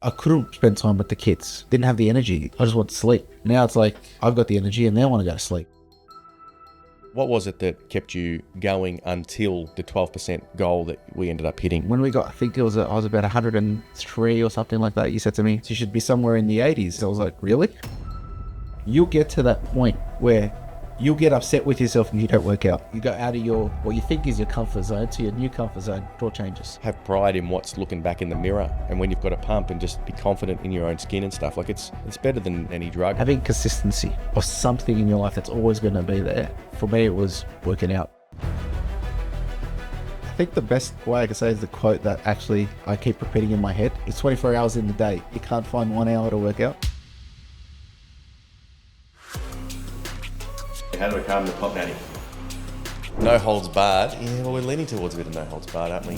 I couldn't spend time with the kids. Didn't have the energy. I just want to sleep. Now it's like I've got the energy and now I want to go to sleep. What was it that kept you going until the 12% goal that we ended up hitting? When we got, I think I was about 103 or something like that. You said to me, you should be somewhere in the 80s. I was like, really? You'll get to that point where you'll get upset with yourself and you don't work out. You go out of your, what you think is your comfort zone to your new comfort zone. It all changes. Have pride in what's looking back in the mirror, and when you've got a pump, and just be confident in your own skin and stuff. Like it's better than any drug. Having consistency or something in your life that's always going to be there. For me, it was working out. I think the best way I can say is the quote that actually I keep repeating in my head. It's 24 hours in the day. You can't find 1 hour to work out. How do we become the top natty? No holds barred. Yeah, well, we're leaning towards a bit of no holds barred, aren't we?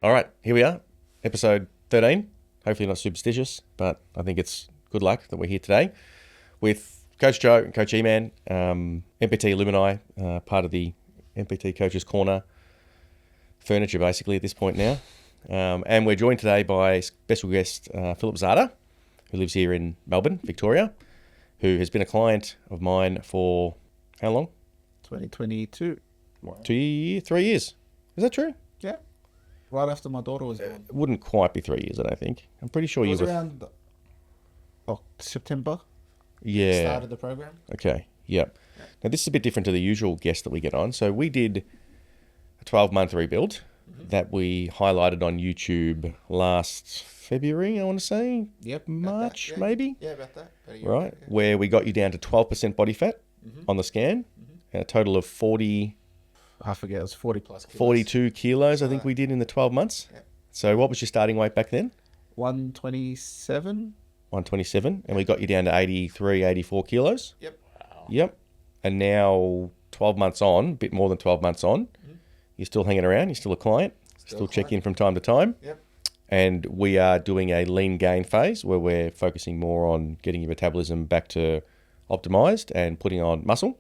All right, here we are, episode 13. Hopefully not superstitious, but I think it's good luck that we're here today with Coach Joe and Coach Eman, MPT Alumni, part of the MPT Coaches Corner furniture, basically, at this point now. And we're joined today by special guest Phillip Zada, who lives here in Melbourne, Victoria, who has been a client of mine for how long? 2022. Wow. 3 years. Is that true? Yeah. Right after my daughter was born. It wouldn't quite be 3 years, I don't think. I'm pretty sure It you was were... around September. Yeah. Started the program. Okay, yep. Yeah. Now, this is a bit different to the usual guests that we get on. So we did a 12-month rebuild that we highlighted on YouTube last February, I want to say. Yep. March, yeah. Maybe? Yeah, about that. Right, yeah. Where we got you down to 12% body fat on the scan, a total of 40... I forget, it was 40 plus kilos. 42 kilos, I think we did in the 12 months. Yep. So what was your starting weight back then? 127. 127, and we got you down to 83, 84 kilos. Yep. Wow. Yep. And now 12 months on, a bit more than 12 months on, you're still hanging around, you're still a client, still check in from time to time. Yep. And we are doing a lean gain phase where we're focusing more on getting your metabolism back to optimized and putting on muscle.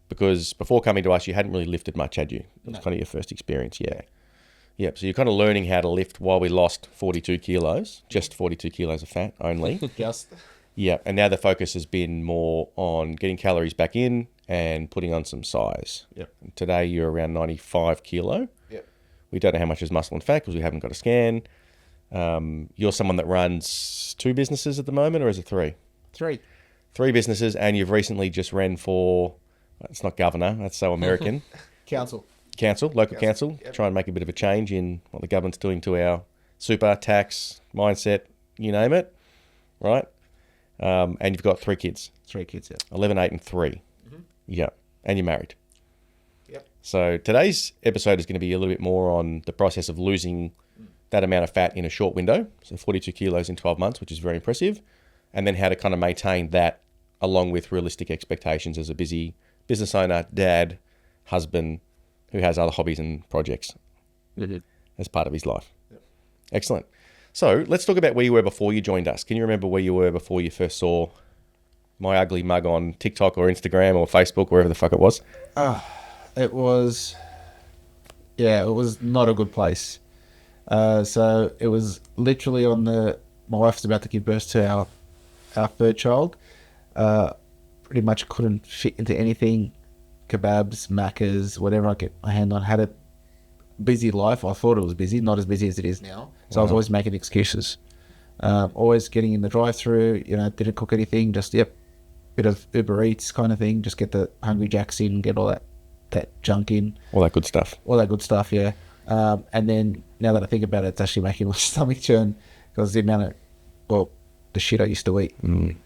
Because before coming to us, you hadn't really lifted much, had you? It was kind of your first experience, yeah. Yep, so you're kind of learning how to lift while we lost 42 kilos, just 42 kilos of fat only. Just. Yeah, and now the focus has been more on getting calories back in and putting on some size. Yep. Today you're around 95 kilo. Yep. We don't know how much is muscle and fat because we haven't got a scan. You're someone that runs 2 businesses at the moment, or is it 3? 3. 3 businesses, and you've recently just ran for... It's not governor, that's so American. Local council. Yep. Try and make a bit of a change in what the government's doing to our super, tax, mindset, you name it, right? And you've got 3 kids. 3 kids, yeah. 11, 8 and 3. Yeah, and you're married. Yep. So today's episode is going to be a little bit more on the process of losing that amount of fat in a short window, so 42 kilos in 12 months, which is very impressive, and then how to kind of maintain that along with realistic expectations as a busy business owner, dad, husband, who has other hobbies and projects as part of his life. Yep. Excellent. So let's talk about where you were before you joined us. Can you remember where you were before you first saw my ugly mug on TikTok or Instagram or Facebook, wherever the fuck it was? It was not a good place. So it was literally my wife's about to give birth to our 3rd child. Pretty much couldn't fit into anything, kebabs, macas, whatever I get my hand on. Had a busy life. I thought it was busy, not as busy as it is now. So I was always making excuses. Always getting in the drive-through, didn't cook anything, just, bit of Uber Eats kind of thing. Just get the Hungry Jacks in, get all that junk in. All that good stuff. Yeah. And then now that I think about it, it's actually making my stomach churn because the amount of, the shit I used to eat.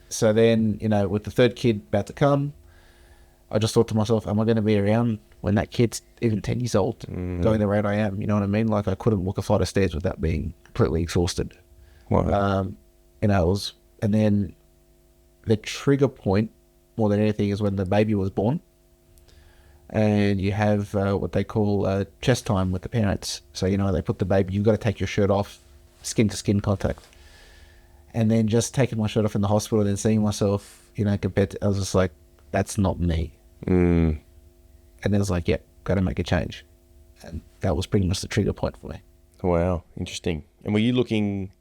So then, with the 3rd kid about to come, I just thought to myself, am I going to be around when that kid's even 10 years old, going the rate I am? You know what I mean? Like I couldn't walk a flight of stairs without being completely exhausted. Wow. And then the trigger point more than anything is when the baby was born. And you have what they call chest time with the parents. So, they put the baby, you've got to take your shirt off, skin to skin contact. And then just taking my shirt off in the hospital and then seeing myself, compared to, I was just like, that's not me. And then I was like, got to make a change. And that was pretty much the trigger point for me. Wow, interesting. And were you looking?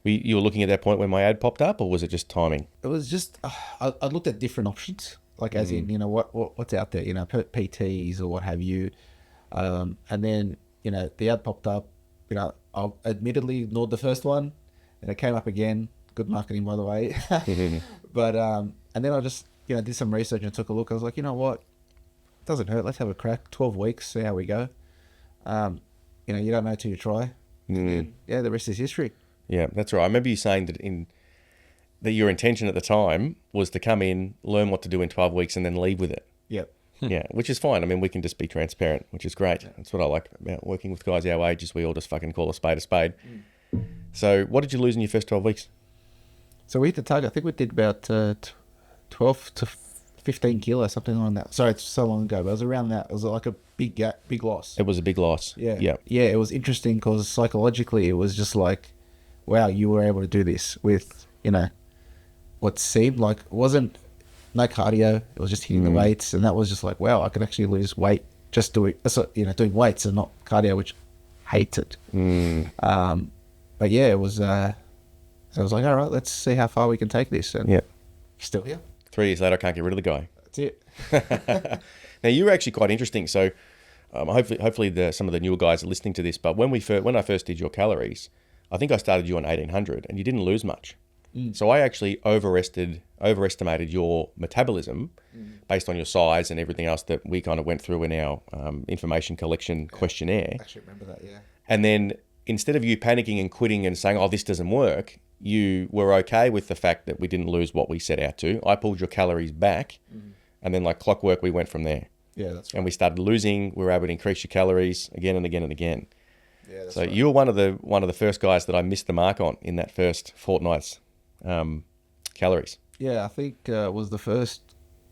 You were looking at that point when my ad popped up, or was it just timing? It was just I looked at different options, like as in what's out there, PTs or what have you, and then the ad popped up. I admittedly ignored the first one, and it came up again. Good marketing, by the way. But and then I just did some research and took a look. I was like, you know what, it doesn't hurt. Let's have a crack. 12 weeks, see how we go. You don't know till you try. And then, the rest is history. Yeah, that's right. I remember you saying that your intention at the time was to come in, learn what to do in 12 weeks, and then leave with it. Yep. Yeah, which is fine. I mean, we can just be transparent, which is great. That's what I like about working with guys our age, is we all just fucking call a spade a spade. So what did you lose in your first 12 weeks? So we hit the target. I think we did about 12 to 15 kilos, something on that. Sorry, it's so long ago, but it was around that. It was like a big gap, big loss. It was a big loss. Yeah. Yeah. Yeah, it was interesting because psychologically it was just like, wow, you were able to do this with, what seemed like it wasn't no cardio. It was just hitting the weights. And that was just like, wow, I could actually lose weight just doing weights and not cardio, which I hated. But yeah, it was, I was like, all right, let's see how far we can take this. And still here. 3 years later, I can't get rid of the guy. That's it. Now, you were actually quite interesting. So hopefully some of the newer guys are listening to this. But when I first did your calories, I think I started you on 1,800 and you didn't lose much. So I actually overestimated your metabolism based on your size and everything else that we kind of went through in our information collection questionnaire. I actually remember that, yeah. And then instead of you panicking and quitting and saying, oh, this doesn't work, you were okay with the fact that we didn't lose what we set out to. I pulled your calories back, and then like clockwork, we went from there. Yeah, that's right. And we started losing. We were able to increase your calories again and again and again. Yeah, that's so right. you were one of the first guys that I missed the mark on in that first fortnight's calories. Yeah, I think it was the first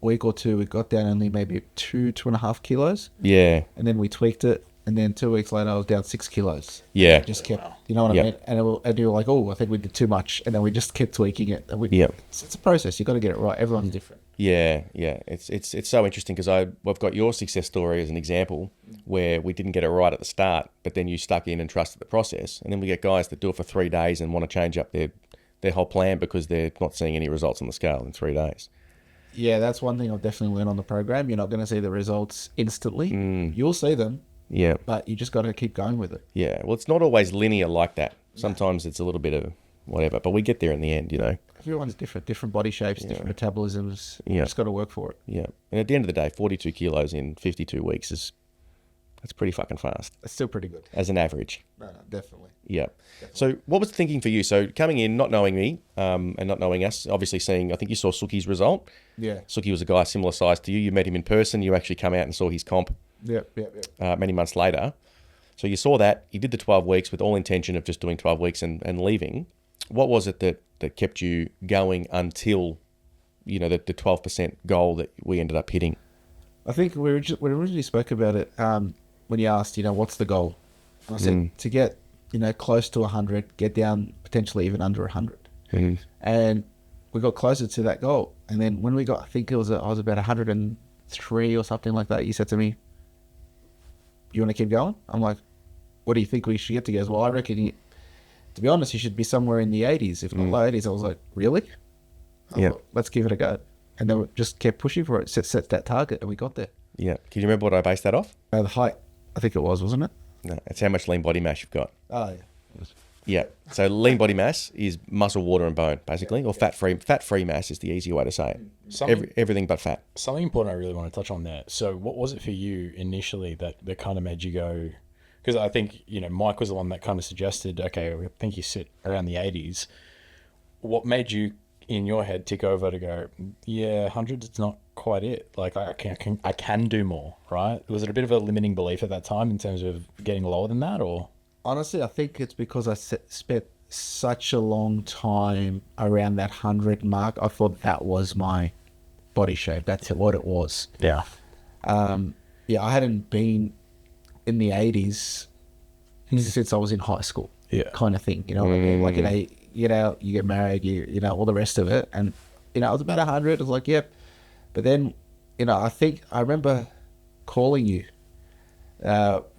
week or two we got down only maybe 2.5 kilos. Yeah. And then we tweaked it. And then 2 weeks later, I was down 6 kilos. Yeah. Just kept, you know what I mean? And you were like, oh, I think we did too much. And then we just kept tweaking it. And it's a process. You got to get it right. Everyone's different. Yeah. It's so interesting because we've got your success story as an example where we didn't get it right at the start, but then you stuck in and trusted the process. And then we get guys that do it for 3 days and want to change up their whole plan because they're not seeing any results on the scale in 3 days. Yeah, that's one thing I've definitely learned on the program. You're not going to see the results instantly. You'll see them. Yeah. But you just got to keep going with it. Yeah. Well, it's not always linear like that. Sometimes it's a little bit of whatever, but we get there in the end, Everyone's different body shapes, different metabolisms. You just got to work for it. Yeah. And at the end of the day, 42 kilos in 52 weeks that's pretty fucking fast. It's still pretty good. As an average. No, definitely. Yeah. Definitely. So what was the thinking for you? So coming in, not knowing me and not knowing us, obviously seeing, I think you saw Suki's result. Yeah. Suki was a guy similar size to you. You met him in person. You actually come out and saw his comp. Yep. Many months later. So you saw that. You did the 12 weeks with all intention of just doing 12 weeks and leaving. What was it that kept you going until, the 12% goal that we ended up hitting? I think we originally spoke about it when you asked, what's the goal? And I said to get, close to 100, get down potentially even under 100. And we got closer to that goal. And then when we got, I think I was about 103 or something like that, you said to me, you want to keep going? I'm like, what do you think we should get to? He goes, well, I reckon, to be honest, you should be somewhere in the 80s, if not low 80s. I was like, really? Yeah. Let's give it a go. And then we just kept pushing for it, set that target, and we got there. Yeah. Can you remember what I based that off? The height, I think it was, wasn't it? No, it's how much lean body mass you've got. Oh, yeah. Yeah. So lean body mass is muscle, water, and bone, basically, or fat-free. Fat-free mass is the easy way to say it. Everything but fat. Something important I really want to touch on there. So what was it for you initially that kind of made you go... Because I think, Mike was the one that kind of suggested, okay, I think you sit around the 80s. What made you, in your head, tick over to go, yeah, 100 is not quite it. Like, I can do more, right? Was it a bit of a limiting belief at that time in terms of getting lower than that, or...? Honestly, I think it's because I spent such a long time around that 100 mark. I thought that was my body shape. That's what it was. Yeah. I hadn't been in the 80s since I was in high school. Yeah. Kind of thing, what I mean? Like, you get married, you all the rest of it. And, I was about 100. I was like, yep. But then, I think I remember calling you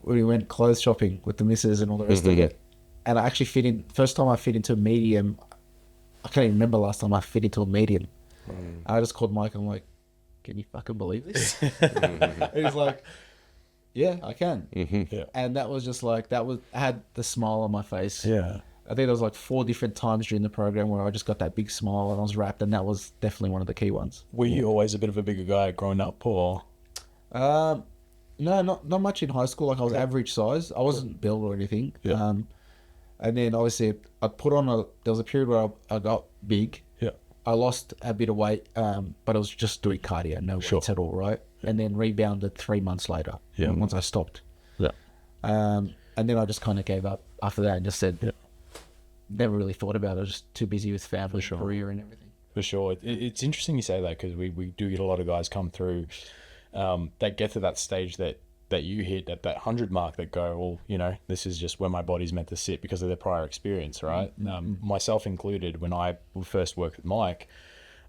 We went clothes shopping with the missus and all the rest of it. And I actually fit in, first time I fit into a medium, I can't even remember last time I fit into a medium. I just called Mike, I'm like, can you fucking believe this? He was like, yeah, I can. Yeah. And that was just like, I had the smile on my face. Yeah. I think there was like 4 different times during the program where I just got that big smile and I was wrapped, and that was definitely one of the key ones. Were you always a bit of a bigger guy growing up, or? No, not much in high school. Like I was average size. I wasn't built or anything. Yeah. And then obviously I put on there was a period where I got big. Yeah. I lost a bit of weight, but I was just doing cardio, no weights at all, right? And then rebounded 3 months later. Yeah. Once I stopped. Yeah. And then I just kind of gave up after that and just said, never really thought about it. I was just too busy with family, career, and everything. For sure. It's interesting you say that, because we do get a lot of guys come through that get to that stage that you hit at that 100 mark, that go, well, you know, this is just where my body's meant to sit because of their prior experience, right? Myself included, when I first worked with Mike,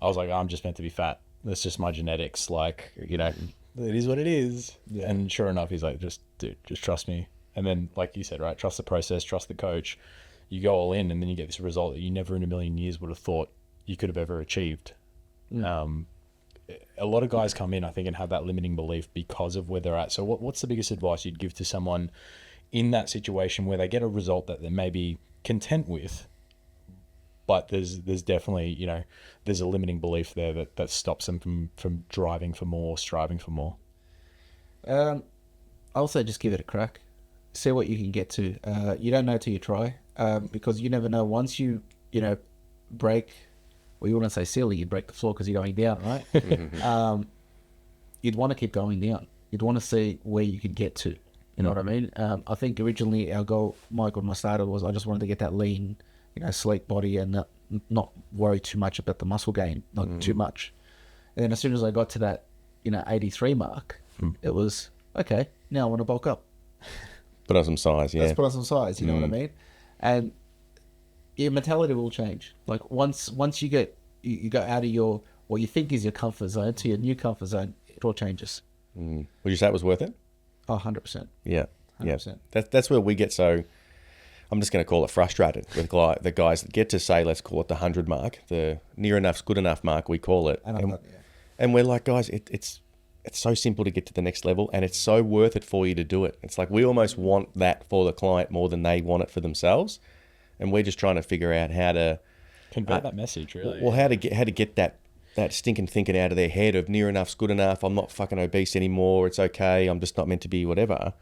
I was like, I'm just meant to be fat. That's just my genetics. Like, you know, it is what it is. Yeah. And sure enough, he's like, just trust me. And then, like you said, right, trust the process, trust the coach. You go all in, and then you get this result that you never in a million years would have thought you could have ever achieved. A lot of guys come in, I think, and have that limiting belief because of where they're at. So what's the biggest advice you'd give to someone in that situation where they get a result that they're maybe content with, but there's definitely, you know, there's a limiting belief there that stops them from driving for more, striving for more? I'll say just give it a crack. See what you can get to. You don't know till you try, because you never know. Once you break, well, you wouldn't say silly, you'd break the floor because you're going down, right? You'd want to keep going down. You'd want to see where you could get to. You know what I mean? I think originally our goal, Mike, when I started, was I just wanted to get that lean, sleek body and not worry too much about the muscle gain, not too much. And then as soon as I got to that, 83 mark, it was, okay, now I want to bulk up. Put on some size, yeah. Let's put on some size, you know what I mean? And your mentality will change. Like once you go out of what you think is your comfort zone to your new comfort zone, it all changes. Would you say it was worth it? Oh, 100%. Yeah. 100%. Yeah. That's where we get so, I'm just going to call it frustrated with the guys that get to say, let's call it the 100 mark, the near enough's good enough mark, we call it. And we're like, guys, it's so simple to get to the next level, and it's so worth it for you to do it. It's like we almost want that for the client more than they want it for themselves. And we're just trying to figure out how to convey that message, really. Well, how to get that stinking thinking out of their head of near enough's good enough. I'm not fucking obese anymore. It's okay. I'm just not meant to be whatever.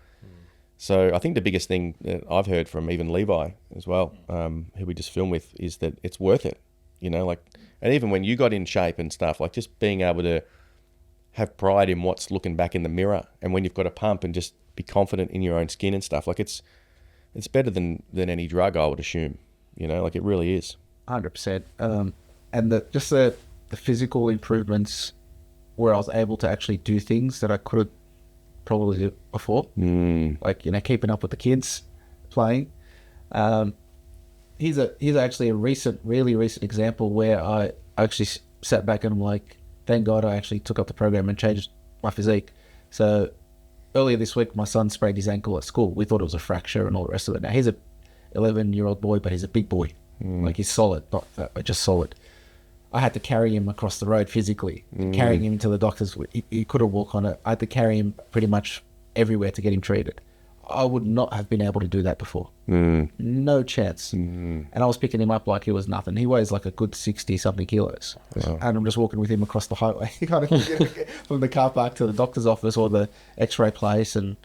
So I think the biggest thing that I've heard from even Levi as well, who we just filmed with, is that it's worth it. And even when you got in shape and stuff, like just being able to have pride in what's looking back in the mirror, and when you've got a pump and just be confident in your own skin and stuff, like it's better than any drug, I would assume. Like it really is. 100%. And the physical improvements where I was able to actually do things that I could have probably did before. Like, keeping up with the kids, playing. Here's actually a really recent example where I actually sat back and I'm like, thank God I actually took up the program and changed my physique. So earlier this week, my son sprained his ankle at school. We thought it was a fracture and all the rest of it. Now he's a 11-year-old boy, but he's a big boy. Like he's solid, not fat, but just solid. I had to carry him across the road physically, carrying him to the doctors. He couldn't walk on it. I had to carry him pretty much everywhere to get him treated. I would not have been able to do that before. No chance. And I was picking him up like he was nothing. He weighs like a good 60-something kilos. Wow. And I'm just walking with him across the highway, from the car park to the doctor's office or the x-ray place. And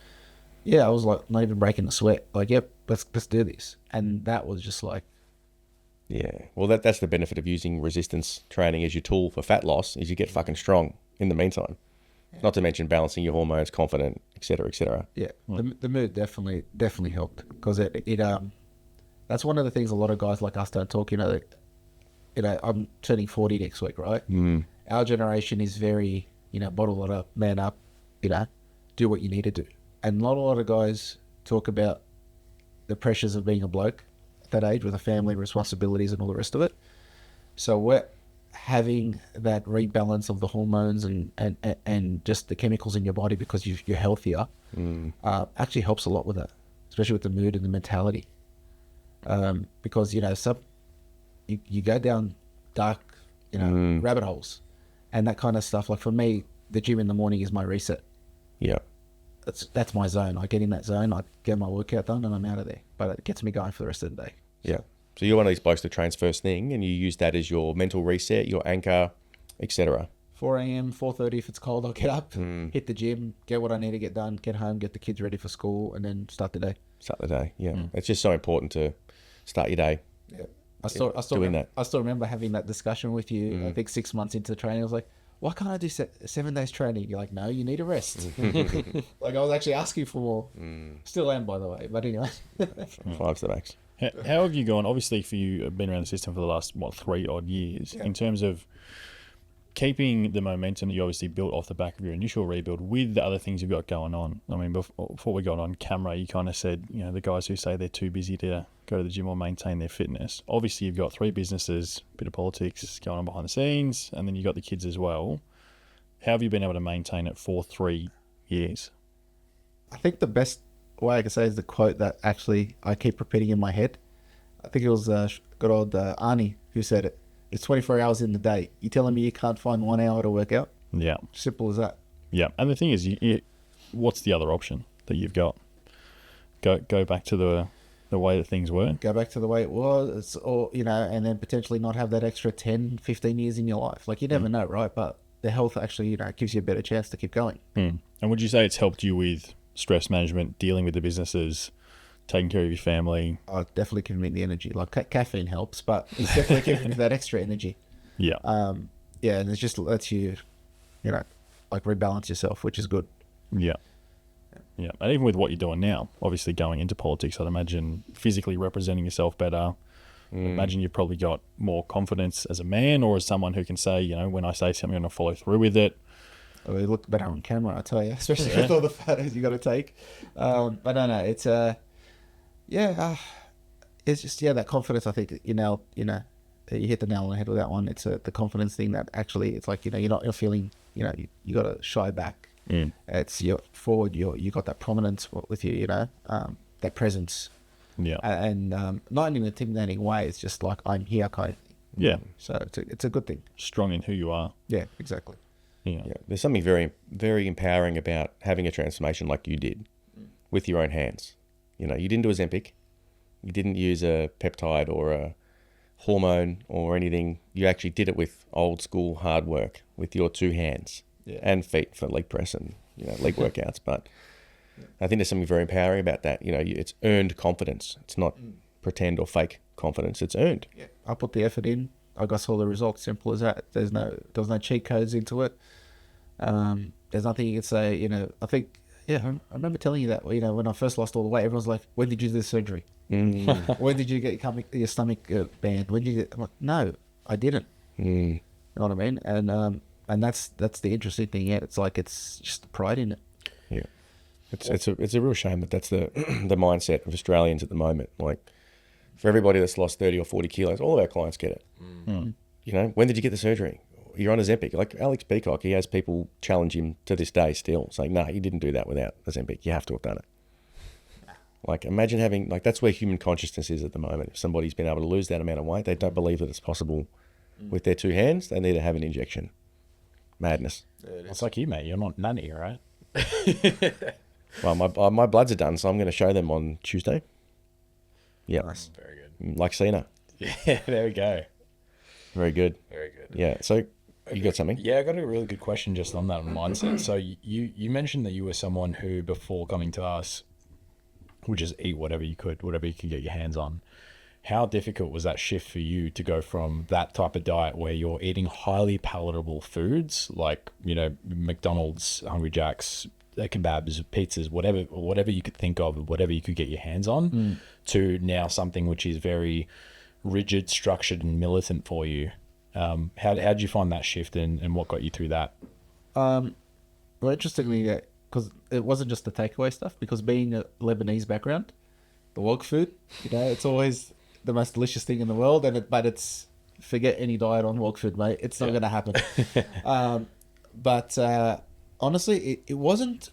yeah, I was like not even breaking a sweat. Like, yep, let's do this. And that was just like, yeah. Well, that's the benefit of using resistance training as your tool for fat loss, is you get fucking strong in the meantime. Yeah. Not to mention balancing your hormones, confident, et cetera, et cetera. Yeah. The mood definitely helped, because it that's one of the things a lot of guys like us don't talk. I'm turning 40 next week, right? Our generation is very, bottle it up, man up, do what you need to do. And not a lot of guys talk about the pressures of being a bloke that age with a family, responsibilities and all the rest of it. So having that rebalance of the hormones and just the chemicals in your body because you're healthier actually helps a lot with that, especially with the mood and the mentality. Because you go down dark rabbit holes and that kind of stuff. Like for me, the gym in the morning is my reset. Yeah. That's my zone. I get in that zone, I get my workout done, and I'm out of there. But it gets me going for the rest of the day. Yeah. So you're one of these blokes that trains first thing, and you use that as your mental reset, your anchor, etc. 4 a.m., 4:30 if it's cold, I'll get up, hit the gym, get what I need to get done, get home, get the kids ready for school, and then start the day. Start the day. Yeah. It's just so important to start your day. Yeah. I still remember having that discussion with you. I think 6 months into training, I was like, why can't I do 7 days training? You're like, no, you need a rest. Like I was actually asking for more. Still am, by the way. But anyway. 5's the max. How have you gone? Obviously, for you, have been around the system for the last 3 odd years. In terms of keeping the momentum that you obviously built off the back of your initial rebuild with the other things you've got going on. I mean, before we got on camera, you kind of said, the guys who say they're too busy to go to the gym or maintain their fitness. Obviously, you've got 3 businesses, a bit of politics going on behind the scenes, and then you got the kids as well. How have you been able to maintain it for 3 years? I think the best way I can say is the quote that actually I keep repeating in my head. I think it was good old Arnie who said it. It's 24 hours in the day. You telling me you can't find 1 hour to work out? Yeah. Simple as that. Yeah. And the thing is, what's the other option that you've got? Go back to the way that things were? Go back to the way it was, or, and then potentially not have that extra 10, 15 years in your life. Like, you never know, right? But the health actually, gives you a better chance to keep going. And would you say it's helped you with stress management, dealing with the businesses, taking care of your family? Oh, definitely giving me the energy. Like caffeine helps, but it's definitely giving me that extra energy. Yeah. Yeah, and it just lets you, like rebalance yourself, which is good. Yeah. Yeah. And even with what you're doing now, obviously going into politics, I'd imagine physically representing yourself better. Imagine you've probably got more confidence as a man or as someone who can say, when I say something, I'm going to follow through with it. Well, you look better on camera, I tell you, especially with all the photos you got to take. But no, it's it's just that confidence. I think you hit the nail on the head with that one. It's the confidence thing that actually it's like you're feeling you got to shy back. It's you're forward. You got that prominence with you. That presence. Yeah. And not in an intimidating way. It's just like I'm here kind of thing. Yeah. So it's a good thing. Strong in who you are. Yeah, exactly. Yeah. There's something very, very empowering about having a transformation like you did with your own hands. You didn't do Ozempic. You didn't use a peptide or a hormone or anything. You actually did it with old school hard work with your 2 hands and feet for leg press and leg workouts. But I think there's something very empowering about that. It's earned confidence. It's not pretend or fake confidence. It's earned. Yeah. I put the effort in. I got all the results. Simple as that. There was no cheat codes into it. There's nothing you can say. I think. Yeah, I remember telling you that. When I first lost all the weight, everyone's like, "When did you do the surgery? When did you get your stomach banned? When did you get?" I'm like, "No, I didn't." You know what I mean? And that's the interesting thing. Yeah, it's like it's just the pride in it. Yeah, it's a real shame that that's the the mindset of Australians at the moment. Like for everybody that's lost 30 or 40 kilos, all of our clients get it. When did you get the surgery? You're on Ozempic. Like Alex Peacock, he has people challenge him to this day still, saying, "No, you didn't do that without Ozempic. You have to have done it." Like imagine having that's where human consciousness is at the moment. If somebody's been able to lose that amount of weight, they don't believe that it's possible with their 2 hands. They need to have an injection. Madness. It's like you, mate. You're not nutty, right? Well, my bloods are done, so I'm going to show them on Tuesday. Yeah, Nice. Very good. like Cena. Yeah, there we go. Very good. Very good. Yeah. So you got something? Yeah, I got a really good question just on that mindset. So you mentioned that you were someone who, before coming to us, would just eat whatever you could get your hands on. How difficult was that shift for you to go from that type of diet where you're eating highly palatable foods like, McDonald's, Hungry Jack's, kebabs, pizzas, whatever you could think of, whatever you could get your hands on, to now something which is very rigid, structured, and militant for you? How did you find that shift and what got you through that? Well, interestingly, because it wasn't just the takeaway stuff, because being a Lebanese background, the wok food, it's always the most delicious thing in the world, but it's forget any diet on Walk Food, mate. It's not going to happen. But honestly, it wasn't.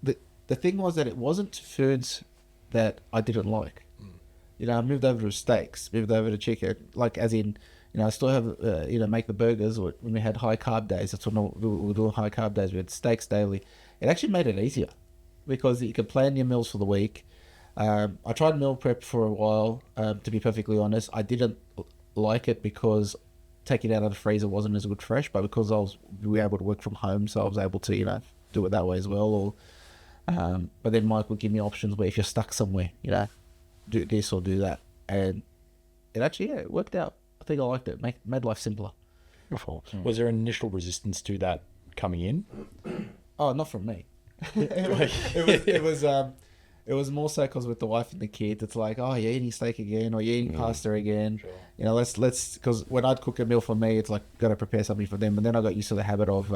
The thing was that it wasn't foods that I didn't like. You know, I moved over to steaks, moved over to chicken, like as in, you know, I still have, make the burgers when we had high carb days. That's when we were doing high carb days. We had steaks daily. It actually made it easier because you could plan your meals for the week. I tried meal prep for a while, to be perfectly honest. I didn't like it because taking it out of the freezer wasn't as good fresh, but because we were able to work from home, so I was able to, do it that way as well. Or, but then Mike would give me options where if you're stuck somewhere, do this or do that. And it actually, it worked out. I think I liked it. Made life simpler. Was there initial resistance to that coming in? Oh, not from me. It was more so because with the wife and the kids, it's like, oh, you're eating steak again, or you're eating pasta again. Sure. Let's because when I'd cook a meal for me, it's like got to prepare something for them. And then I got used to the habit of,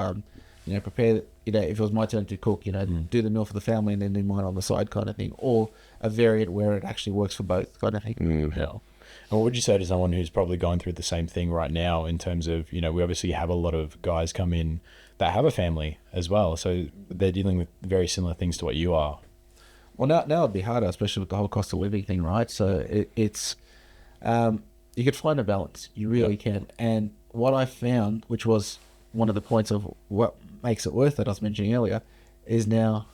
prepare. If it was my turn to cook, do the meal for the family and then do mine on the side, kind of thing, or a variant where it actually works for both, kind of thing. Yeah. And what would you say to someone who's probably going through the same thing right now in terms of, we obviously have a lot of guys come in that have a family as well, so they're dealing with very similar things to what you are. Well, now it'd be harder, especially with the whole cost of living thing, right? So it's you could find a balance. You really can. And what I found, which was one of the points of what makes it worth it, I was mentioning earlier, is now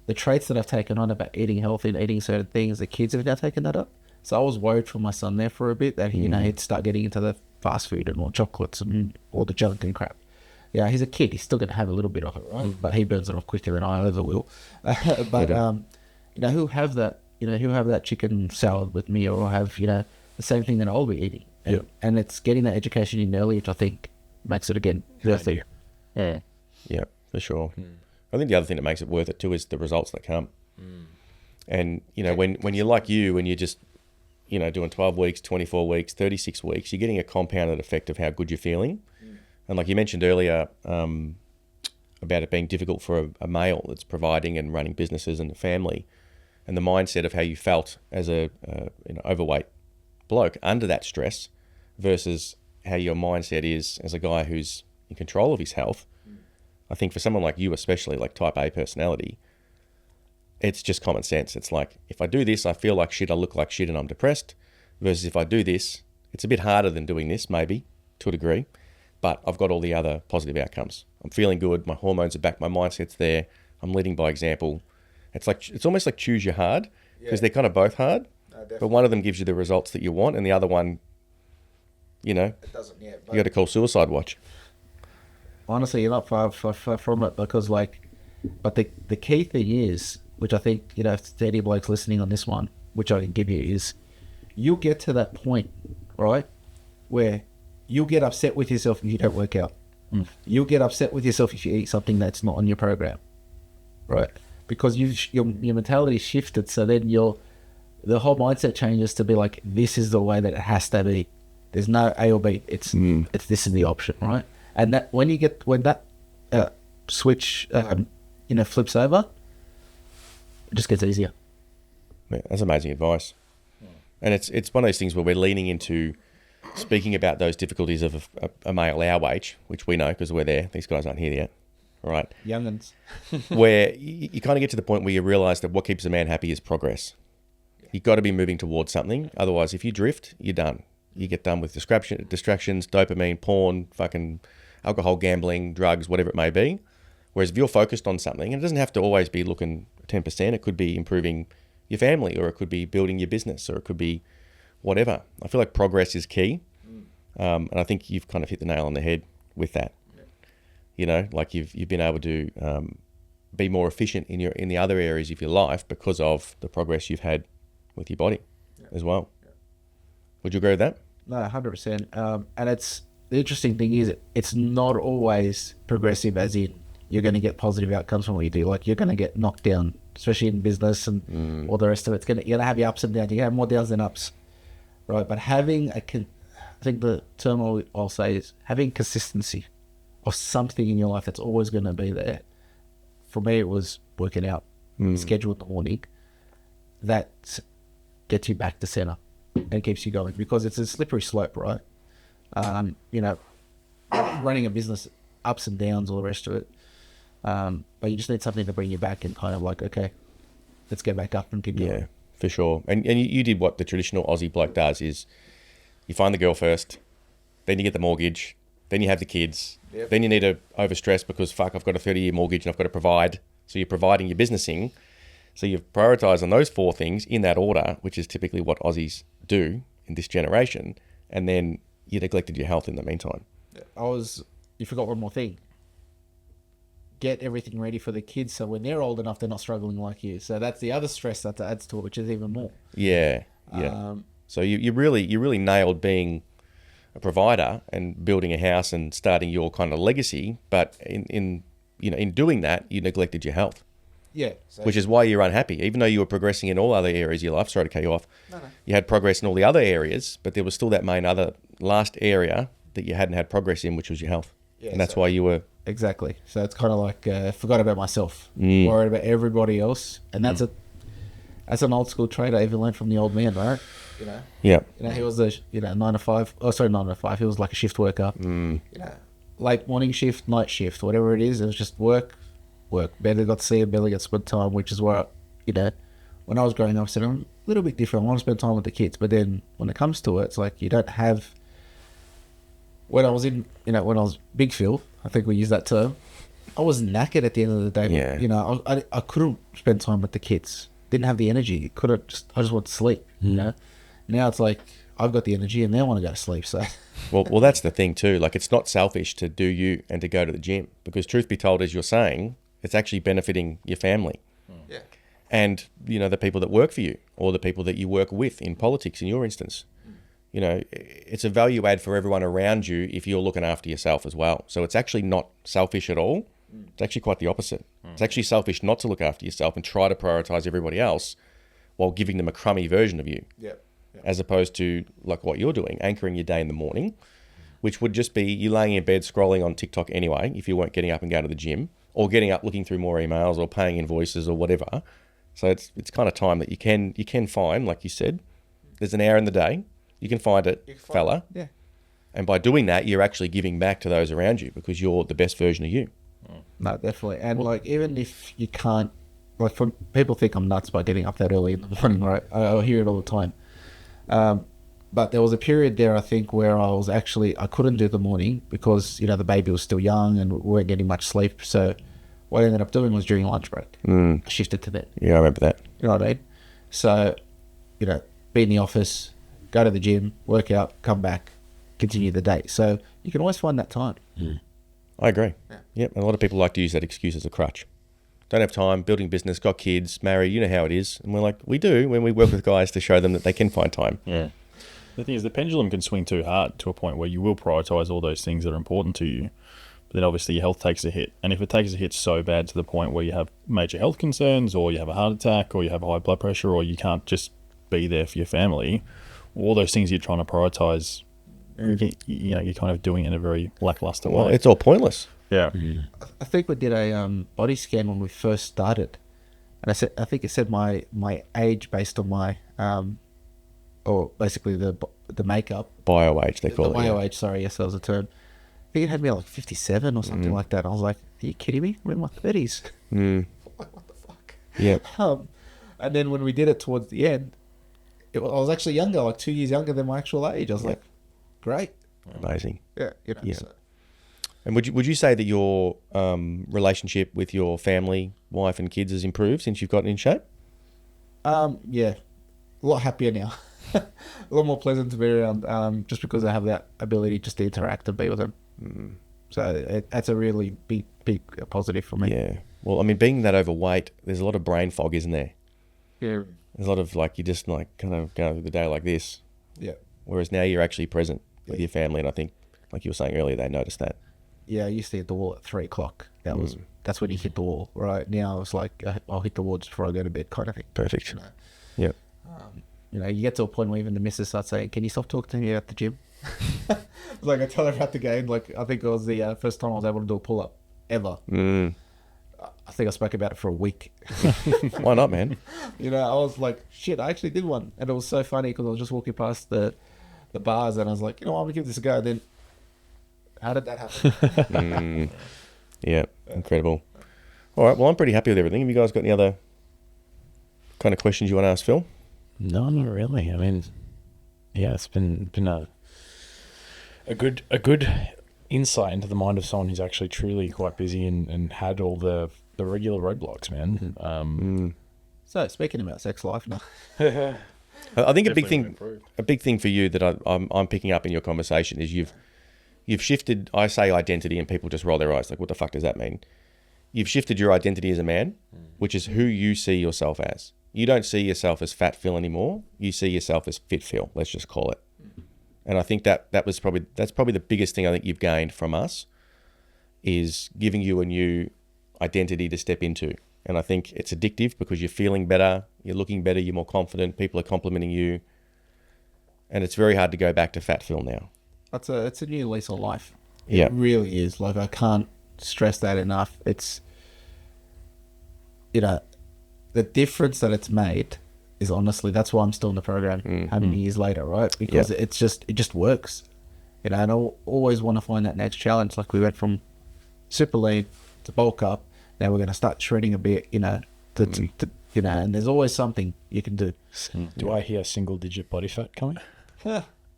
the traits that I've taken on about eating healthy and eating certain things, the kids have now taken that up. So I was worried for my son there for a bit that he'd start getting into the fast food and more chocolates and all the junk and crap. Yeah, he's a kid. He's still going to have a little bit of it, right? But he burns it off quicker than I ever will. But he'll have that. He'll have that chicken salad with me, or have the same thing that I'll be eating. And it's getting that education in early, which I think makes it again worth it. Yeah, for sure. I think the other thing that makes it worth it too is the results that come. And when you're like you, and you're just doing 12 weeks, 24 weeks, 36 weeks, you're getting a compounded effect of how good you're feeling. And like you mentioned earlier, about it being difficult for a male that's providing and running businesses and a family, and the mindset of how you felt as a overweight bloke under that stress versus how your mindset is as a guy who's in control of his health. I think for someone like you, especially like type A personality, it's just common sense. It's like, if I do this, I feel like shit, I look like shit, and I'm depressed, versus if I do this, it's a bit harder than doing this, maybe to a degree, but I've got all the other positive outcomes. I'm feeling good. My hormones are back. My mindset's there. I'm leading by example. It's almost like choose your hard, because they're kind of both hard, but one of them gives you the results that you want, and the other one, it doesn't yet. You got to call suicide watch. Honestly, you're not far from it, because but the key thing is, which I think, if 30 blokes listening on this one, which I can give you, is you'll get to that point, right, where you'll get upset with yourself if you don't work out. You'll get upset with yourself if you eat something that's not on your program, right? Because your mentality shifted, so then the whole mindset changes to be like, this is the way that it has to be. There's no A or B. It's this is the option, right? And that when that switch flips over, it just gets easier. Yeah, that's amazing advice. And it's one of those things where we're leaning into speaking about those difficulties of a male our age, which we know because we're there. These guys aren't here yet, right? Young'uns. Where you kind of get to the point where you realise that what keeps a man happy is progress. You've got to be moving towards something. Otherwise, if you drift, you're done. You get done with distractions, dopamine, porn, fucking alcohol, gambling, drugs, whatever it may be. Whereas if you're focused on something, and it doesn't have to always be looking 10%, it could be improving your family, or it could be building your business, or it could be whatever. I feel like progress is key. And I think you've kind of hit the nail on the head with that. Like you've been able to be more efficient in the other areas of your life because of the progress you've had with your body as well. Would you agree with that? No, 100%. And it's the interesting thing is it's not always progressive, as in you're going to get positive outcomes from what you do. Like you're going to get knocked down, especially in business and all the rest of it. You're going to have your ups and downs. You have more downs than ups, right? But having I think the term I'll say is having consistency of something in your life that's always going to be there. For me, it was working out, schedule in the morning. That gets you back to center and keeps you going, because it's a slippery slope, right? You know, running a business, ups and downs, all the rest of it. But you just need something to bring you back and kind of like, okay, let's get back up and keep going. Yeah, for sure. And you did what the traditional Aussie bloke does is you find the girl first, then you get the mortgage, then you have the kids, then you need to overstress because, fuck, I've got a 30-year mortgage and I've got to provide. So you're providing your businessing. So you've prioritised on those 4 things in that order, which is typically what Aussies do in this generation. And then you neglected your health in the meantime. You forgot one more thing. Get everything ready for the kids so when they're old enough, they're not struggling like you. So that's the other stress that adds to it, which is even more. Yeah. So you really nailed being a provider and building a house and starting your kind of legacy. But in doing that, you neglected your health. Yeah. Which is why you're unhappy. Even though you were progressing in all other areas of your life, sorry to cut you off, you had progress in all the other areas, but there was still that main other last area that you hadn't had progress in, which was your health. Yeah, and that's why you were... Exactly. So it's kind of like, forgot about myself, worried about everybody else. And that's an old school trait I even learned from the old man, right? You know? Yeah. You know, he was 9 to 5. Oh, sorry, 9 to 5. He was like a shift worker. You know, late morning shift, night shift, whatever it is. It was just work. Barely got to see him, barely got to spend time, which is where, when I was growing up, I said, I'm a little bit different. I want to spend time with the kids. But then when it comes to it, it's like you don't have... When I was when I was Big Phil, I think we use that term, I was knackered at the end of the day. Yeah. You know, I couldn't spend time with the kids. Didn't have the energy. I just want to sleep, you know? Now it's like, I've got the energy and they want to go to sleep, so... Well, that's the thing too. Like, it's not selfish to do you and to go to the gym because truth be told, as you're saying, it's actually benefiting your family. Yeah. And, the people that work for you or the people that you work with in politics, in your instance. It's a value add for everyone around you if you're looking after yourself as well. So it's actually not selfish at all. It's actually quite the opposite. It's actually selfish not to look after yourself and try to prioritize everybody else while giving them a crummy version of you. As opposed to like what you're doing, anchoring your day in the morning, which would just be you laying in bed scrolling on TikTok anyway, if you weren't getting up and going to the gym, or getting up looking through more emails or paying invoices or whatever. So it's kind of time that you can find, like you said, there's an hour in the day. You can find it, fella. Yeah. And by doing that, you're actually giving back to those around you because you're the best version of you. No, definitely. And like, even if you can't, like, people think I'm nuts by getting up that early in the morning, right? I hear it all the time. But there was a period there, I think, where I couldn't do the morning because, the baby was still young and we weren't getting much sleep. So what I ended up doing was during lunch break, I shifted to that. Yeah, I remember that. You know what I mean? So, be in the office, go to the gym, work out, come back, continue the day. So you can always find that time. I agree. Yeah. Yep. And a lot of people like to use that excuse as a crutch. Don't have time, building business, got kids, married, you know how it is. And we're like, we do when we work with guys to show them that they can find time. Yeah. The thing is, the pendulum can swing too hard to a point where you will prioritise all those things that are important to you. But then obviously your health takes a hit. And if it takes a hit so bad to the point where you have major health concerns or you have a heart attack or you have high blood pressure or you can't just be there for your family, all those things you're trying to prioritise, you're kind of doing it in a very lackluster way. Well, it's all pointless. Yeah. I think we did a body scan when we first started, and I think it said my age based on my or basically the makeup. Bio age, they call it. Bio age, sorry, yes, that was a term. I think it had me at like 57 or something like that. I was like, are you kidding me? I'm in my 30s. Like, what the fuck? Yeah. And then when we did it towards the end, I was actually younger, like 2 years younger than my actual age. I was like, great. Amazing. Yeah. Yeah. So. And would you say that your relationship with your family, wife and kids has improved since you've gotten in shape? Yeah. A lot happier now. A lot more pleasant to be around, just because I have that ability just to interact and be with them. So that's a really big positive for me. Yeah. Well, I mean, being that overweight, there's a lot of brain fog, isn't there? Yeah. There's a lot of like, you just like kind of going through the day like this. Yeah. Whereas now you're actually present with your family. And I think, like you were saying earlier, they noticed that. Yeah, I used to hit the wall at 3 o'clock. That's when you hit the wall, right? Now it's like, I'll hit the wall just before I go to bed kind of thing. Perfect. Yeah. You get to a point where even the missus starts saying, can you stop talking to me about the gym? Like, I tell her about the game. Like, I think it was the first time I was able to do a pull-up ever. I think I spoke about it for a week. Why not, man? I was like, shit, I actually did one. And it was so funny because I was just walking past the the bars, and I was like, you know, I'm gonna give this a go. Then, how did that happen? Yeah, incredible. All right, well, I'm pretty happy with everything. Have you guys got any other kind of questions you want to ask Phil? No, not really. I mean, yeah, it's been a good insight into the mind of someone who's actually truly quite busy and had all the regular roadblocks, man. So, speaking about sex life now, I think a big Definitely thing for you that I'm picking up in your conversation is you've shifted. I say identity, and people just roll their eyes like, "What the fuck does that mean?" You've shifted your identity as a man, which is who you see yourself as. You don't see yourself as fat Phil anymore. You see yourself as fit Phil. Let's just call it. And I think that's probably the biggest thing I think you've gained from us is giving you a new identity to step into. And I think it's addictive because you're feeling better, you're looking better, you're more confident, people are complimenting you. And it's very hard to go back to fat Phil now. it's a new lease on life. Yeah. It really is. Like, I can't stress that enough. It's, you know, the difference that it's made is honestly, that's why I'm still in the program how many years later, right? Because it just works. You know, and I always want to find that next challenge. Like, we went from super lean to bulk up. Now we're going to start shredding a bit, you know, to you know, and there's always something you can do. Do I hear single-digit body fat coming?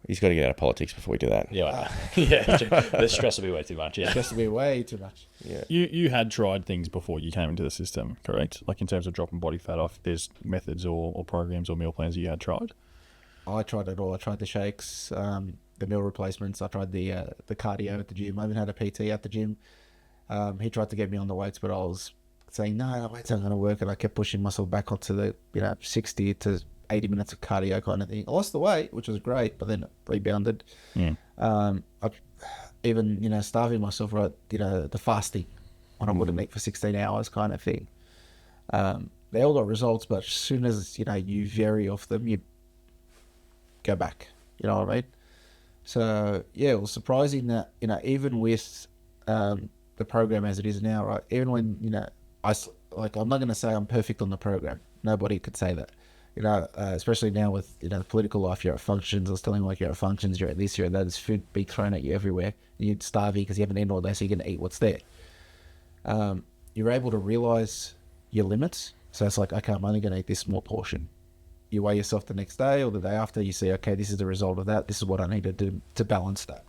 He's got to get out of politics before we do that. Yeah, yeah. The stress will be way too much. Yeah, It has to be way too much. Yeah. You had tried things before you came into the system, correct? Like in terms of dropping body fat off, there's methods or programs or meal plans that you had tried? I tried it all. I tried the shakes, the meal replacements. I tried the cardio at the gym. I even had a PT at the gym. He tried to get me on the weights, but I was saying, no, weights aren't going to work. And I kept pushing myself back onto the, 60 to 80 minutes of cardio kind of thing. I lost the weight, which was great, but then it rebounded. I even, starving myself, right, the fasting when I wouldn't eat for 16 hours kind of thing. They all got results, but as soon as, you vary off them, you go back. You know what I mean? So, yeah, it was surprising that, even with the program as it is now, right, even when, I'm not going to say I'm perfect on the program. Nobody could say that. Especially now with, the political life, you're at functions. I was telling you're at functions, you're at this, you're at that. There's food being thrown at you everywhere. And you're starving because you haven't eaten all day, so you're going to eat what's there. You're able to realize your limits. So it's like, okay, I'm only going to eat this small portion. You weigh yourself the next day or the day after, you see, okay, this is the result of that. This is what I need to do to balance that.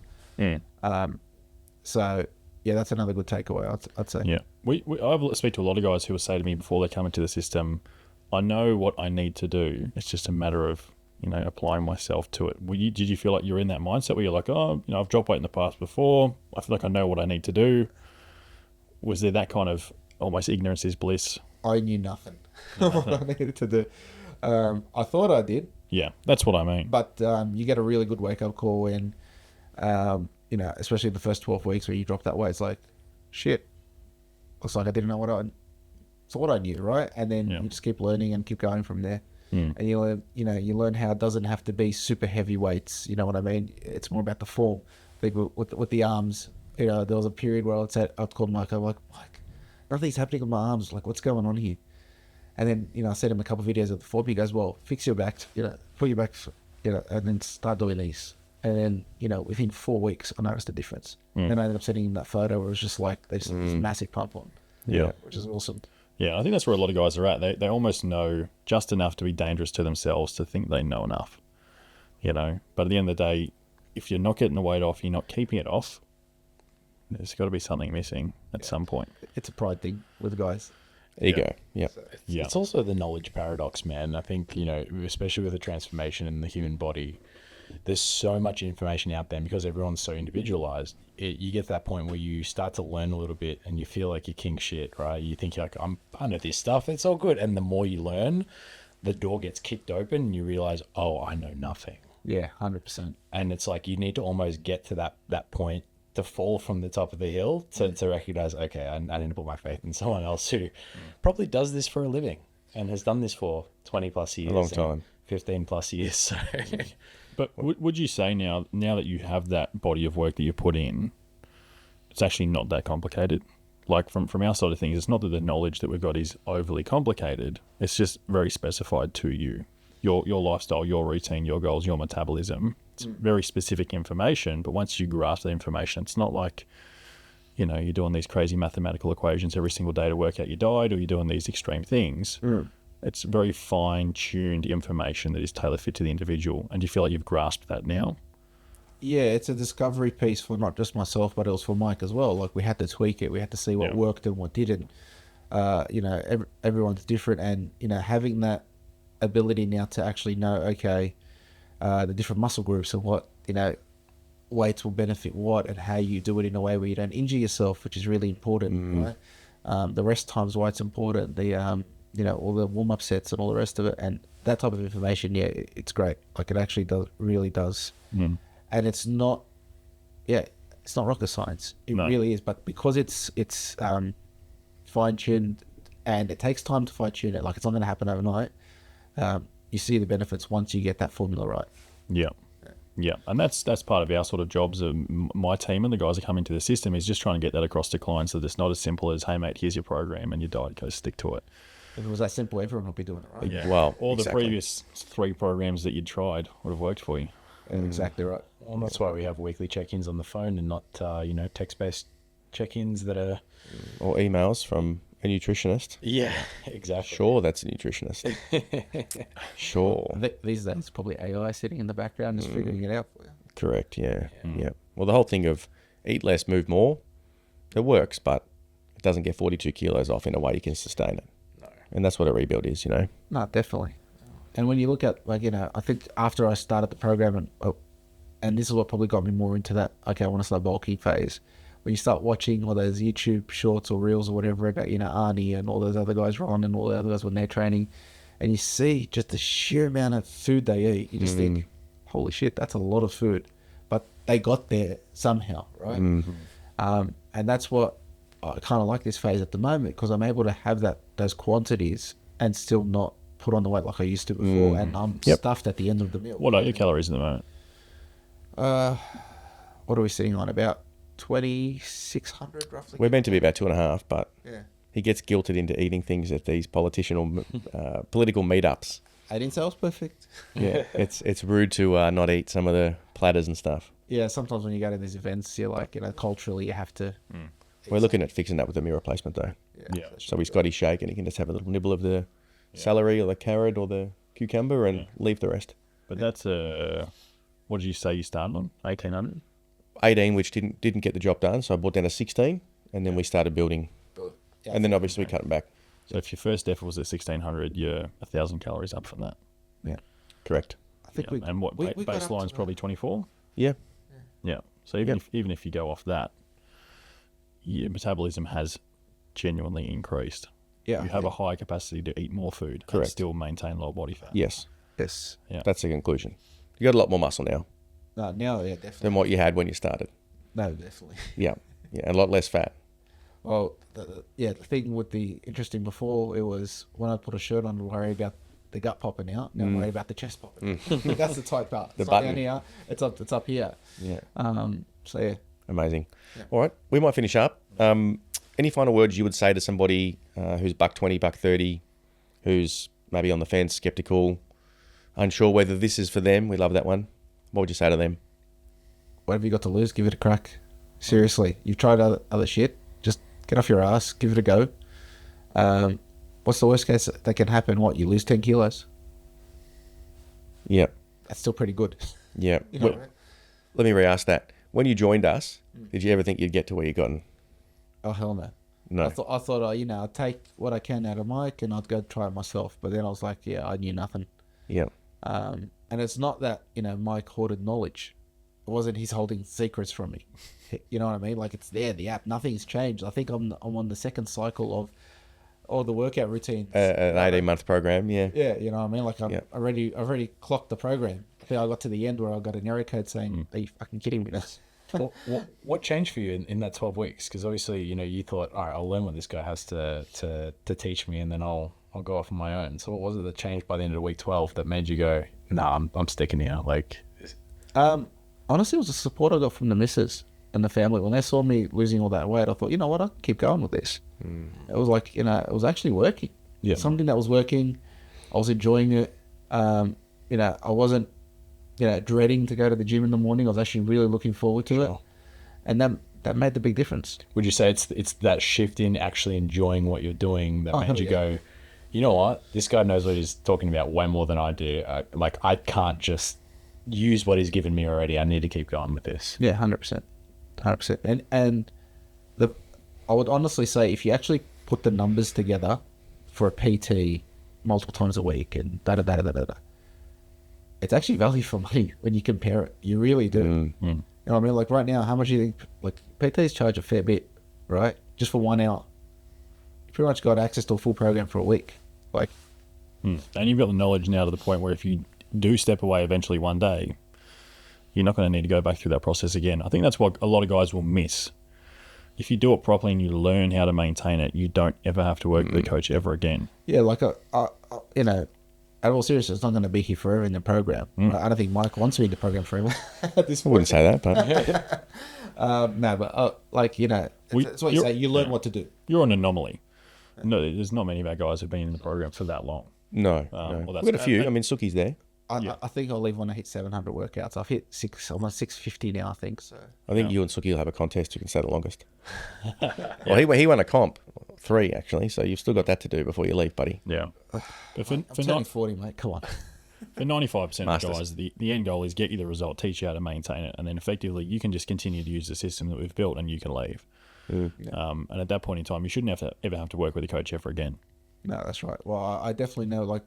So, yeah, that's another good takeaway, I'd say. Yeah. I speak to a lot of guys who will say to me before they come into the system, I know what I need to do. It's just a matter of, applying myself to it. Did you feel like you're in that mindset where you're like, oh, I've dropped weight in the past before. I feel like I know what I need to do. Was there that kind of almost ignorance is bliss? I knew nothing what I needed to do. I thought I did. Yeah, that's what I mean. But you get a really good wake-up call when, especially the first 12 weeks where you drop that weight. It's like, shit, looks like I didn't know what I thought I knew, right? And then you just keep learning and keep going from there. And you learn how it doesn't have to be super heavy weights. You know what I mean? It's more about the form. Like with the arms, there was a period where I'd call Mike. I'm like, Mike, nothing's happening with my arms. Like, what's going on here? And then, I sent him a couple of videos of the form. He goes, well, fix your back, put your back, and then start doing these. And then, within 4 weeks, I noticed a difference. Then I ended up sending him that photo where it was just like, there's this massive pump on. Yeah. Which is awesome. Yeah, I think that's where a lot of guys are at. They almost know just enough to be dangerous to themselves to think they know enough, But at the end of the day, if you're not getting the weight off, you're not keeping it off, there's got to be something missing at some point. It's a pride thing with guys. Ego. Yeah. Yeah. It's also the knowledge paradox, man. I think, especially with the transformation in the human body, there's so much information out there, and because everyone's so individualized, you get to that point where you start to learn a little bit and you feel like you're king shit, right? You think like, I know this stuff, it's all good. And the more you learn, the door gets kicked open and you realize, oh, I know nothing. Yeah, 100%. And it's like, you need to almost get to that point to fall from the top of the hill to recognize, okay, I need to put my faith in someone else who probably does this for a living and has done this for 20 plus years. A long time. 15 plus years. So. But would you say now that you have that body of work that you put in, it's actually not that complicated? Like from our side of things, it's not that the knowledge that we've got is overly complicated. It's just very specified to you, your lifestyle, your routine, your goals, your metabolism. It's very specific information, but once you grasp the information, it's not like, you know, you're doing these crazy mathematical equations every single day to work out your diet, or you're doing these extreme things. It's very fine-tuned information that is tailor-fit to the individual, and you feel like you've grasped that now. Yeah, it's a discovery piece for not just myself, but it was for Mike as well. Like, we had to tweak it. We had to see what worked and what didn't. You know, everyone's different, and, you know, having that ability now to actually know, okay, the different muscle groups and what, you know, weights will benefit what, and how you do it in a way where you don't injure yourself, which is really important, right? The rest times why it's important, the, you know, all the warm-up sets and all the rest of it, and that type of information, yeah, it's great. Like, it actually really does. And it's not rocket science. It really is. But because it's fine-tuned, and it takes time to fine-tune it, like, it's not going to happen overnight, you see the benefits once you get that formula right. Yeah, and that's part of our sort of jobs. My team and the guys that come into the system is just trying to get that across to clients, that it's not as simple as, hey, mate, here's your program and your diet, go stick to it. If it was that simple, everyone would be doing it, right? Yeah. Well, or the exactly. previous 3 programs that you'd tried would have worked for you. Exactly right. Well, that's why we have weekly check-ins on the phone and not, you know, text-based check-ins that are... Or emails from a nutritionist. Yeah, exactly. Sure, that's a nutritionist. Sure. These days, probably AI sitting in the background just figuring it out for you. Correct, yeah. Well, the whole thing of eat less, move more, it works, but it doesn't get 42 kilos off in a way you can sustain it. No. And that's what a rebuild is, you know? No, definitely. And when you look at, like, you know, I think after I started the program, and this is what probably got me more into that, okay, I want to start bulking phase, when you start watching all those YouTube shorts or reels or whatever about, you know, Arnie and all those other guys, Ron and all the other guys when they're training, and you see just the sheer amount of food they eat, you just think, holy shit, that's a lot of food. But they got there somehow, right? And that's what I kind of like this phase at the moment, because I'm able to have those quantities and still not put on the weight like I used to before, and I'm stuffed at the end of the meal. What are your calories at the moment? What are we sitting on? About 2,600 roughly. We're meant to be about 2.5, but Yeah. he gets guilted into eating things at these political meetups. 18 cells, perfect. Yeah, it's rude to not eat some of the platters and stuff. Yeah, sometimes when you go to these events, you're like, you know, culturally you have to. We're looking at fixing that with a meal replacement, though. Yeah. So he's got his shake and he can just have a little nibble of the celery or the carrot or the cucumber and leave the rest. But that's what did you say you started on? 1,800? 18, which didn't get the job done, so I brought down to 16, and then we started building. Yeah, And then obviously we cut them back. So if your first effort was at 1,600, you're 1,000 calories up from that. Yeah. Correct. I think Yeah. And what we got up baseline's to probably 24? Yeah. Yeah. So even if you go off that, your metabolism has genuinely increased. Yeah. You have a high capacity to eat more food and Correct. still maintain low body fat. Yes. Yes. Yeah. That's the conclusion. You got a lot more muscle now No, now, yeah, definitely. than what you had when you started. No, definitely. Yeah. Yeah. And a lot less fat. Well, the thing with the interesting before, it was when I put a shirt on, I'd worry about the gut popping out. Now I worry about the chest popping out. That's the tight part. The It's button. not down here. It's up here. Yeah. So yeah. Amazing. All right. We might finish up. Any final words you would say to somebody who's $120, $130, who's maybe on the fence, skeptical, unsure whether this is for them? We love that one. What would you say to them? Whatever you got to lose, give it a crack. Seriously, you've tried other shit. Just get off your ass, give it a go. What's the worst case that can happen? What, you lose 10 kilos? Yeah. That's still pretty good. Yeah. You know, Well, let me re-ask that. When you joined us, did you ever think you'd get to where you gotten? Oh hell no. No. I thought, you know, I'd take what I can out of Mike and I'd go try it myself. But then I was like, yeah, I knew nothing. Yeah. And it's not that, you know, Mike hoarded knowledge. It wasn't he's holding secrets from me. You know what I mean? Like, it's there, the app. Nothing's changed. I think I'm on the second cycle of all the workout routines. An 18-month program. Yeah. Yeah, you know what I mean? Like, Yeah. I've already clocked the program. I think I got to the end where I got an error code saying, are you fucking kidding me? What changed for you in that 12 weeks? Because obviously, you know, you thought, all right, I'll learn what this guy has to teach me, and then I'll go off on my own. So what was it that changed by the end of week 12 that made you go, nah, I'm sticking here? Like, Honestly, it was the support I got from the missus and the family. When they saw me losing all that weight, I thought, you know what, I can keep going with this. It was like, you know, it was actually working. Yeah. Something that was working. I was enjoying it. You know, I wasn't dreading to go to the gym in the morning. I was actually really looking forward to it, Sure. and that made the big difference. Would you say it's that shift in actually enjoying what you're doing that made hell you yeah. go, you know what, this guy knows what he's talking about way more than I do. I can't just use what he's given me already. I need to keep going with this. Yeah, 100%, 100%. And I would honestly say if you actually put the numbers together for a PT multiple times a week and it's actually value for money when you compare it. You really do. You know what I mean? Like right now, how much do you think? Like PTs charge a fair bit, right? Just for 1 hour. You pretty much got access to a full program for a week. Like, And you've got the knowledge now to the point where if you do step away eventually one day, you're not going to need to go back through that process again. I think that's what a lot of guys will miss. If you do it properly and you learn how to maintain it, you don't ever have to work with a coach ever again. yeah, like out of all seriousness, it's not going to be here forever in the program. I don't think Mike wants me in the program forever. At this I point. wouldn't say that, but No, but that's what you say. You learn what to do. You're an anomaly. No, there's not many of our guys who've been in the program for that long. no. well, We've that's- got a few. I mean, Suki's there. I think I'll leave when I hit 700 workouts. I've hit almost 650 now, I think. So I think you and Suki will have a contest who can stay the longest. Well, he won a comp, 3 actually, so you've still got that to do before you leave, buddy. Yeah. But I'm turning 40, mate. Come on. for 95% of Masters. guys, the end goal is get you the result, teach you how to maintain it, and then effectively you can just continue to use the system that we've built and you can leave. And at that point in time, you shouldn't ever have to work with a coach ever again. No, that's right. Well, I definitely know, like,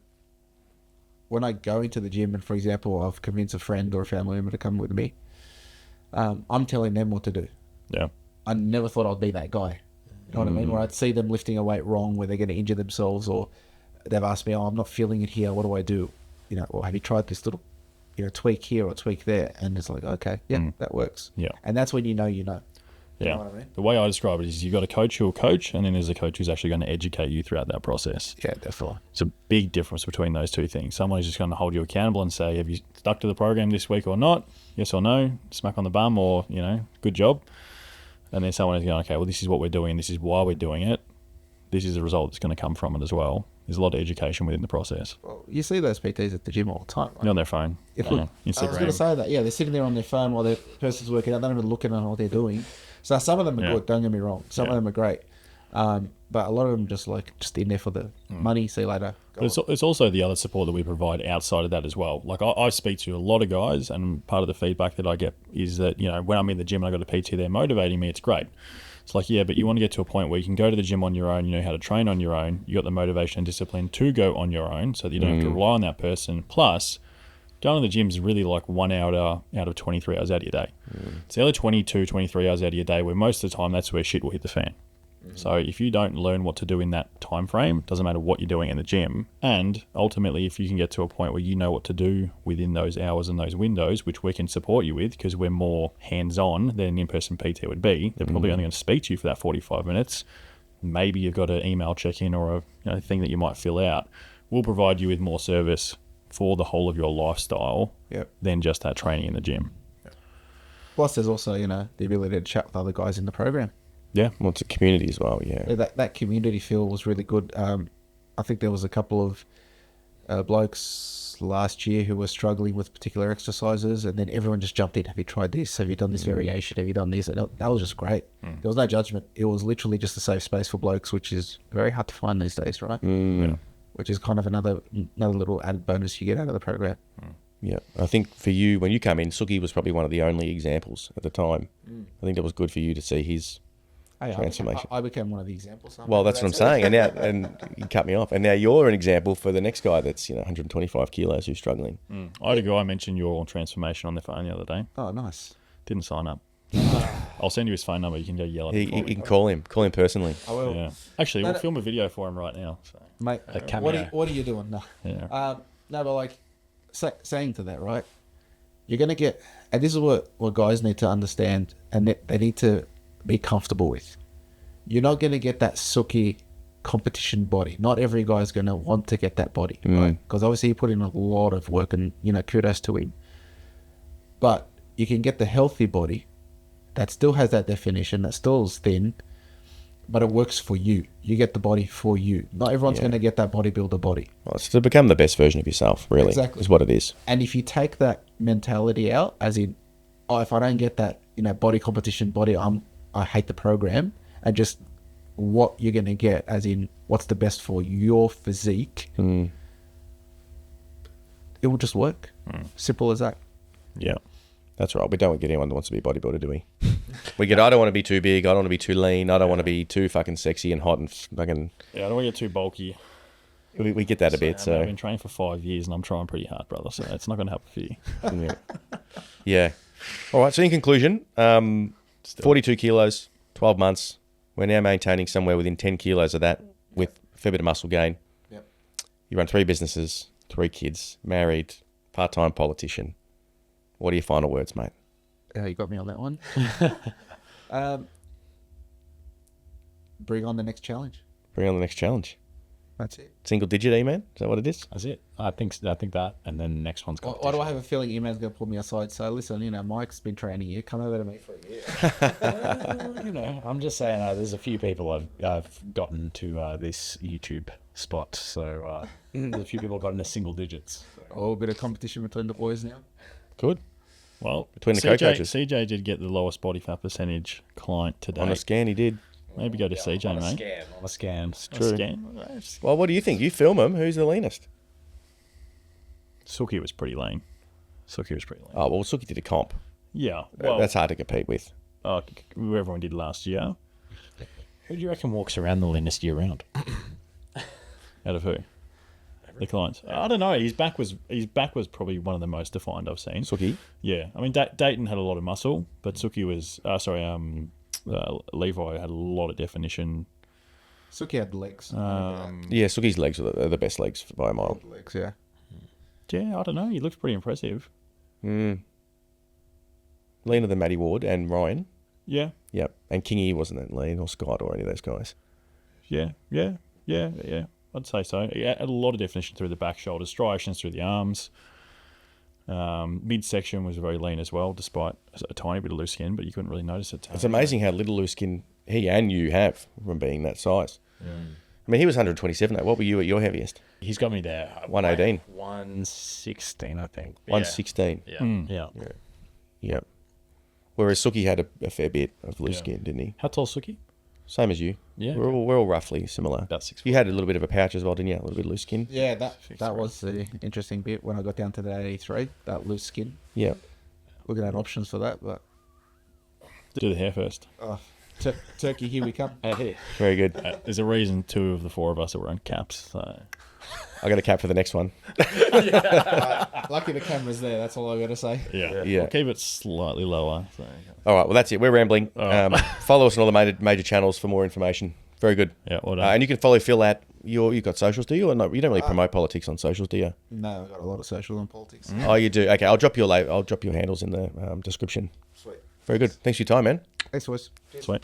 when I go into the gym and, for example, I've convinced a friend or a family member to come with me, I'm telling them what to do. Yeah. I never thought I'd be that guy. You know what I mean? Where I'd see them lifting a weight wrong, where they're going to injure themselves, or they've asked me, I'm not feeling it here. What do I do? Or have you tried this little, tweak here or tweak there? And it's like, okay, yeah, that works. Yeah. And that's when you know. You Yeah. know what I mean? The way I describe it is you've got a coach who'll coach, and then there's a coach who's actually going to educate you throughout that process. Yeah, definitely. It's a big difference between those two things. Someone is just going to hold you accountable and say, have you stuck to the program this week or not? Yes or no, smack on the bum, or, good job. And then someone is going, okay, well, this is what we're doing. This is why we're doing it. This is the result that's going to come from it as well. There's a lot of education within the process. Well, you see those PTs at the gym all the time, right? You're on their phone. If on look, I was going to Instagram. say that. Yeah, they're sitting there on their phone while the person's working out. They're not even looking at what they're doing. So some of them are Yeah. good. Don't get me wrong. Some of them are great. But a lot of them just in there for the money. See you later. Go But it's also the other support that we provide outside of that as well. Like I speak to a lot of guys, and part of the feedback that I get is that, when I'm in the gym and I got a PT there motivating me, it's great. It's like, yeah, but you want to get to a point where you can go to the gym on your own, you know how to train on your own, you got the motivation and discipline to go on your own so that you don't have to rely on that person. Plus, going to the gym is really like 1 hour out of 23 hours out of your day. It's the other 22, 23 hours out of your day where most of the time that's where shit will hit the fan. So if you don't learn what to do in that time frame, doesn't matter what you're doing in the gym, and ultimately if you can get to a point where you know what to do within those hours and those windows, which we can support you with because we're more hands-on than an in-person PT would be, they're probably only going to speak to you for that 45 minutes. Maybe you've got an email check-in or a thing that you might fill out. We'll provide you with more service for the whole of your lifestyle than just that training in the gym. Plus, there's also, the ability to chat with other guys in the program. Yeah. Well, it's a community as well, yeah. That community feel was really good. I think there was a couple of blokes last year who were struggling with particular exercises, and then everyone just jumped in. Have you tried this? Have you done this variation? Have you done this? And that was just great. There was no judgment. It was literally just a safe space for blokes, which is very hard to find these days, right? Yeah. Which is kind of another little added bonus you get out of the program. Yeah, I think for you, when you come in, Suki was probably one of the only examples at the time. I think it was good for you to see his transformation. I became one of the examples. Well, that's what I'm saying. And you cut me off. And now you're an example for the next guy that's 125 kilos who's struggling. I had a guy mention your transformation on the phone the other day. Oh, nice. Didn't sign up. I'll send you his phone number. You can go yell at him. You can call him personally. I will. Yeah. Actually, we'll film a video for him right now. So. Mate, cameo. what are you doing? No. Yeah. No, but like saying to that, right? You're going to get, and this is what guys need to understand, and they need to be comfortable with. You're not going to get that Suki competition body. Not every guy's going to want to get that body, right? Because obviously he put in a lot of work, and kudos to him. But you can get the healthy body that still has that definition, that still is thin, but it works for you. You get the body for you. Not everyone's going to get that bodybuilder body. Well, it's to become the best version of yourself, really. Exactly. Is what it is. And if you take that mentality out, as in, oh, if I don't get that, body competition body, I hate the program, and just what you're going to get, as in what's the best for your physique, it will just work. Simple as that. Yeah. That's right. We don't get anyone that wants to be a bodybuilder, do we? We get, I don't want to be too big. I don't want to be too lean. I don't want to be too fucking sexy and hot and fucking... Yeah, I don't want to get too bulky. We get that a bit, so... I've been training for 5 years and I'm trying pretty hard, brother, so it's not going to help for you. Yeah. All right, so in conclusion, 42 kilos, 12 months. We're now maintaining somewhere within 10 kilos of that with a fair bit of muscle gain. Yep. You run 3 businesses, 3 kids, married, part-time politician. What are your final words, mate? You got me on that one. Bring on the next challenge. Bring on the next challenge. That's it. Single digit, Eman? Is that what it is? That's it. I think that, and then the next one's competition. Why do I have a feeling Eman's going to pull me aside? So listen, Mike's been training you. Come over to me for a year. I'm just saying, there's a few people I've gotten to this YouTube spot. So there's a few people got into single digits. Oh, a bit of competition between the boys now. Good. Well, Between the co-coaches. CJ did get the lowest body fat percentage client today. On a scan, he did. Maybe go to CJ, on mate. On a scan. A True. scan. Well, what do you think? You film him. Who's the leanest? Suki was pretty lean. Oh, well, Suki did a comp. Yeah. Well, That's hard to compete with. who everyone did last year. Who do you reckon walks around the leanest year round? Out of who? The clients. I don't know. His back was probably one of the most defined I've seen. Suki? Yeah. I mean, Dayton had a lot of muscle, but Suki was Levi had a lot of definition. Suki had legs. Yeah, Suki's legs are the best legs by a mile. Legs, yeah. Yeah, I don't know. He looked pretty impressive. Leaner than Matty Ward and Ryan. Yeah. Yep. And Kingy wasn't that lean, or Scott, or any of those guys. Yeah. I'd say so. He had a lot of definition through the back shoulders, striations through the arms. Midsection was very lean as well, despite a tiny bit of loose skin, but you couldn't really notice it. It's amazing how little loose skin he and you have from being that size. I mean, he was 127. What were you at your heaviest? He's got me there. 118. 116, I think. 116. Yeah. Yep. Whereas Suki had a fair bit of loose skin, didn't he? How tall's Suki? Same as you. Yeah. We're all roughly similar. About 6 You had a little bit of a pouch as well, didn't you? A little bit of loose skin. Yeah, that was the interesting bit when I got down to that 83, that loose skin. Yeah. Looking at options for that, but Do the hair first. Turkey, here we come. Very good. There's a reason 2 of the 4 of us are wearing caps. So. I got a cap for the next one. Lucky the camera's there, that's all I got to say. Yeah. Yeah. We'll keep it slightly lower. So. All right, well, that's it. We're rambling. Follow us on all the major channels for more information. Very good. Yeah, well done. And you can follow Phil at you've got socials, do you? Or no? You don't really promote politics on socials, do you? No, I've got a lot of social and politics. Oh, you do. Okay, I'll drop your handles in the description. Sweet. Very good. Thanks for your time, man. Thanks, boys. Sweet.